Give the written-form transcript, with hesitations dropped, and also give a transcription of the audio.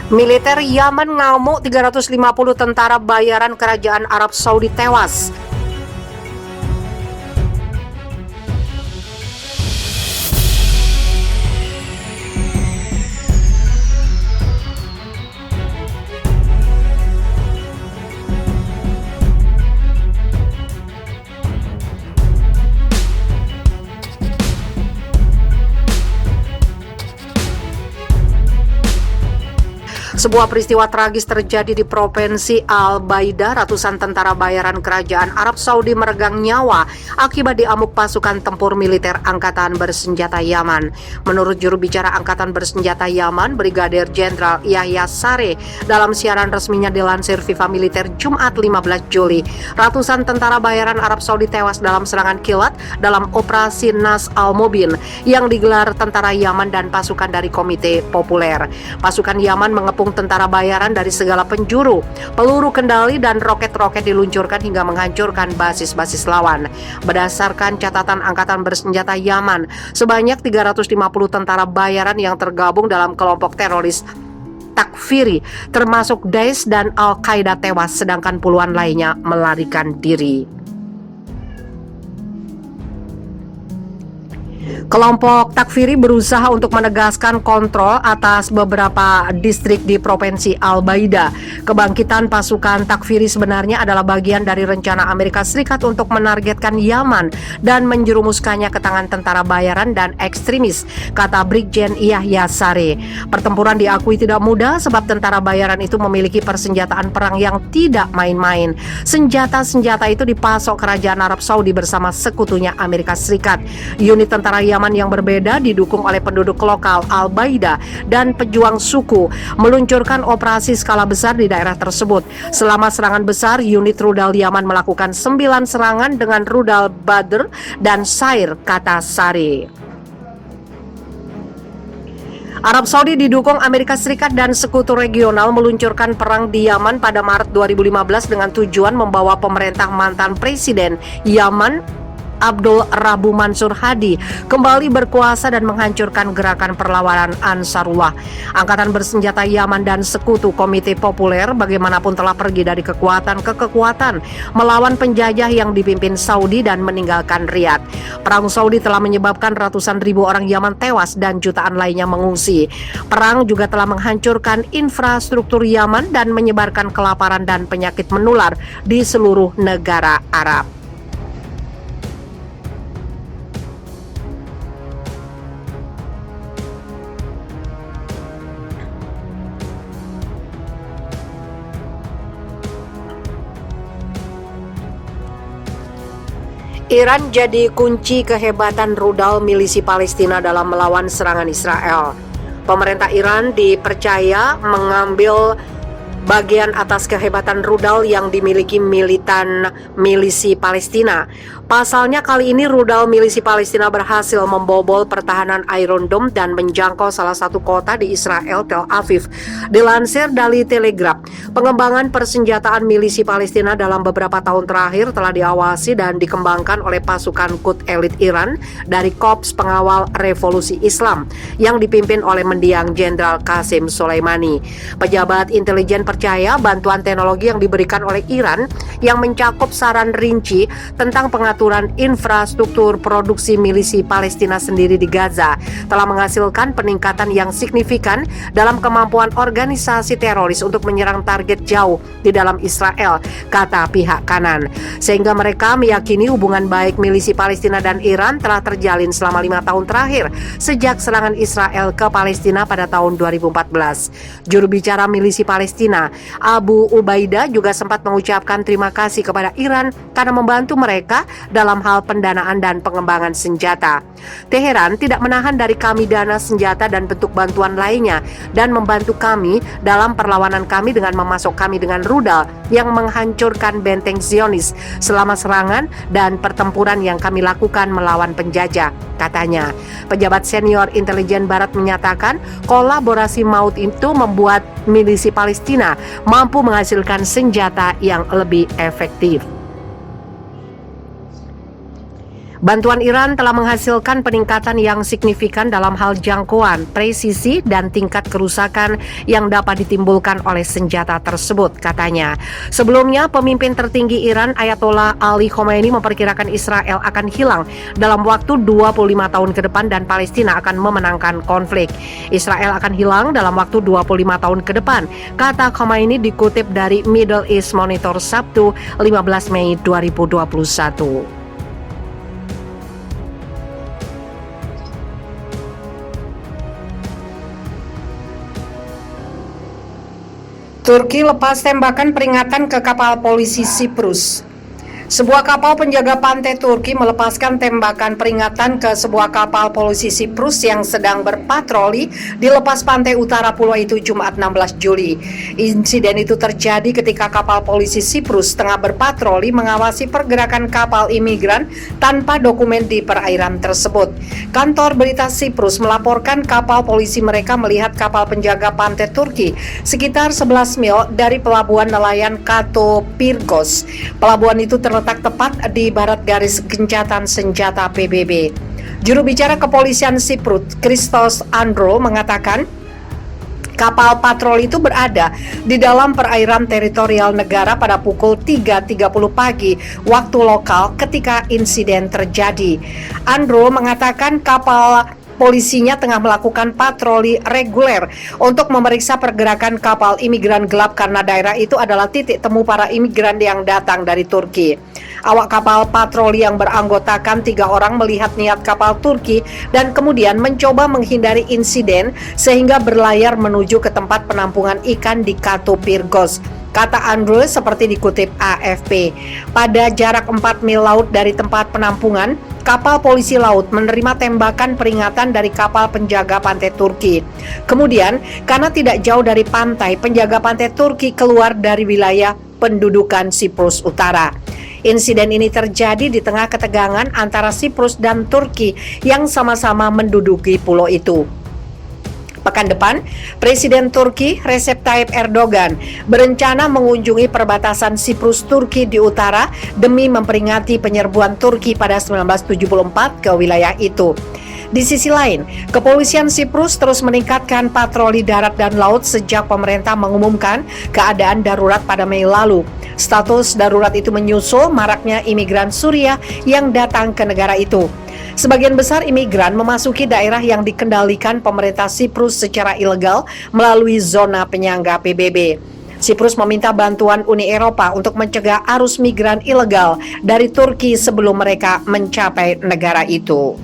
Militer Yaman ngamuk, 350 tentara bayaran kerajaan Arab Saudi tewas. Sebuah peristiwa tragis terjadi di Provinsi Al-Baida. Ratusan tentara bayaran kerajaan Arab Saudi meregang nyawa akibat diamuk pasukan tempur militer Angkatan Bersenjata Yaman. Menurut juru bicara Angkatan Bersenjata Yaman, Brigadir Jenderal Yahya Saree, dalam siaran resminya dilansir Viva Militer Jumat 15 Juli, ratusan tentara bayaran Arab Saudi tewas dalam serangan kilat dalam operasi Nas Al-Mobin yang digelar tentara Yaman dan pasukan dari Komite Populer. Pasukan Yaman mengepung tentara bayaran dari segala penjuru. Peluru kendali dan roket-roket diluncurkan hingga menghancurkan basis-basis lawan. Berdasarkan catatan Angkatan Bersenjata Yaman, sebanyak 350 tentara bayaran yang tergabung dalam kelompok teroris Takfiri, termasuk Daesh dan Al-Qaeda tewas, sedangkan puluhan lainnya melarikan diri. Kelompok Takfiri berusaha untuk menegaskan kontrol atas beberapa distrik di Provinsi Al-Baida. Kebangkitan pasukan Takfiri sebenarnya adalah bagian dari rencana Amerika Serikat untuk menargetkan Yaman dan menjerumuskannya ke tangan tentara bayaran dan ekstremis, kata Brigjen Yahya Saree. Pertempuran diakui tidak mudah sebab tentara bayaran itu memiliki persenjataan perang yang tidak main-main. Senjata-senjata itu dipasok kerajaan Arab Saudi bersama sekutunya Amerika Serikat. Unit tentara Yaman yang berbeda didukung oleh penduduk lokal Al-Baida dan pejuang suku meluncurkan operasi skala besar di daerah tersebut. Selama serangan besar, unit rudal Yaman melakukan 9 serangan dengan rudal Badr dan Sair, kata Saree. Arab Saudi didukung Amerika Serikat dan sekutu regional meluncurkan perang di Yaman pada Maret 2015 dengan tujuan membawa pemerintah mantan Presiden Yaman Abdul Rabu Mansur Hadi kembali berkuasa dan menghancurkan gerakan perlawanan Ansarullah. Angkatan Bersenjata Yaman dan sekutu Komite Populer bagaimanapun telah pergi dari kekuatan ke kekuatan melawan penjajah yang dipimpin Saudi dan meninggalkan Riyadh. Perang Saudi telah menyebabkan ratusan ribu orang Yaman tewas dan jutaan lainnya mengungsi. Perang juga telah menghancurkan infrastruktur Yaman dan menyebarkan kelaparan dan penyakit menular di seluruh negara Arab. Iran jadi kunci kehebatan rudal milisi Palestina dalam melawan serangan Israel. Pemerintah Iran dipercaya mengambil bagian atas kehebatan rudal yang dimiliki militan milisi Palestina. Pasalnya kali ini rudal milisi Palestina berhasil membobol pertahanan Iron Dome dan menjangkau salah satu kota di Israel, Tel Aviv. Dilansir dari Telegraph, pengembangan persenjataan milisi Palestina dalam beberapa tahun terakhir telah diawasi dan dikembangkan oleh pasukan Quds elit Iran dari Korps Pengawal Revolusi Islam yang dipimpin oleh mendiang Jenderal Qasim Soleimani. Pejabat intelijen percaya bantuan teknologi yang diberikan oleh Iran yang mencakup saran rinci tentang pengaturan infrastruktur produksi milisi Palestina sendiri di Gaza telah menghasilkan peningkatan yang signifikan dalam kemampuan organisasi teroris untuk menyerang target jauh di dalam Israel, kata pihak kanan. Sehingga mereka meyakini hubungan baik milisi Palestina dan Iran telah terjalin selama 5 tahun terakhir sejak serangan Israel ke Palestina pada tahun 2014. Juru bicara milisi Palestina, Abu Ubaidah, juga sempat mengucapkan terima kasih kepada Iran karena membantu mereka dalam hal pendanaan dan pengembangan senjata. Teheran tidak menahan dari kami dana senjata dan bentuk bantuan lainnya dan membantu kami dalam perlawanan kami dengan memasok kami dengan rudal yang menghancurkan benteng Zionis selama serangan dan pertempuran yang kami lakukan melawan penjajah, katanya. Pejabat senior intelijen Barat menyatakan kolaborasi maut itu membuat milisi Palestina mampu menghasilkan senjata yang lebih efektif. Bantuan Iran telah menghasilkan peningkatan yang signifikan dalam hal jangkauan, presisi, dan tingkat kerusakan yang dapat ditimbulkan oleh senjata tersebut, katanya. Sebelumnya, pemimpin tertinggi Iran Ayatollah Ali Khomeini memperkirakan Israel akan hilang dalam waktu 25 tahun ke depan dan Palestina akan memenangkan konflik. Israel akan hilang dalam waktu 25 tahun ke depan, kata Khomeini dikutip dari Middle East Monitor Sabtu 15 Mei 2021. Turki lepas tembakan peringatan ke kapal polisi Siprus. Sebuah kapal penjaga pantai Turki melepaskan tembakan peringatan ke sebuah kapal polisi Siprus yang sedang berpatroli di lepas pantai utara pulau itu Jumat 16 Juli. Insiden itu terjadi ketika kapal polisi Siprus tengah berpatroli mengawasi pergerakan kapal imigran tanpa dokumen di perairan tersebut. Kantor berita Siprus melaporkan kapal polisi mereka melihat kapal penjaga pantai Turki sekitar 11 mil dari pelabuhan nelayan Kato Pirgos. Pelabuhan itu terletak tepat di barat garis gencatan senjata PBB. Juru bicara kepolisian Siprus, Christos Androu, mengatakan kapal patroli itu berada di dalam perairan teritorial negara pada pukul 3.30 pagi waktu lokal ketika insiden terjadi. Androu mengatakan kapal polisinya tengah melakukan patroli reguler untuk memeriksa pergerakan kapal imigran gelap karena daerah itu adalah titik temu para imigran yang datang dari Turki. Awak kapal patroli yang beranggotakan 3 orang melihat niat kapal Turki dan kemudian mencoba menghindari insiden sehingga berlayar menuju ke tempat penampungan ikan di Kato Pirgos, kata Andrew seperti dikutip AFP. Pada jarak 4 mil laut dari tempat penampungan, kapal polisi laut menerima tembakan peringatan dari kapal penjaga pantai Turki. Kemudian, karena tidak jauh dari pantai, penjaga pantai Turki keluar dari wilayah pendudukan Siprus Utara. Insiden ini terjadi di tengah ketegangan antara Siprus dan Turki yang sama-sama menduduki pulau itu. Pekan depan, Presiden Turki Recep Tayyip Erdogan berencana mengunjungi perbatasan Siprus Turki di utara demi memperingati penyerbuan Turki pada 1974 ke wilayah itu. Di sisi lain, kepolisian Siprus terus meningkatkan patroli darat dan laut sejak pemerintah mengumumkan keadaan darurat pada Mei lalu. Status darurat itu menyusul maraknya imigran Suriah yang datang ke negara itu. Sebagian besar imigran memasuki daerah yang dikendalikan pemerintah Siprus secara ilegal melalui zona penyangga PBB. Siprus meminta bantuan Uni Eropa untuk mencegah arus migran ilegal dari Turki sebelum mereka mencapai negara itu.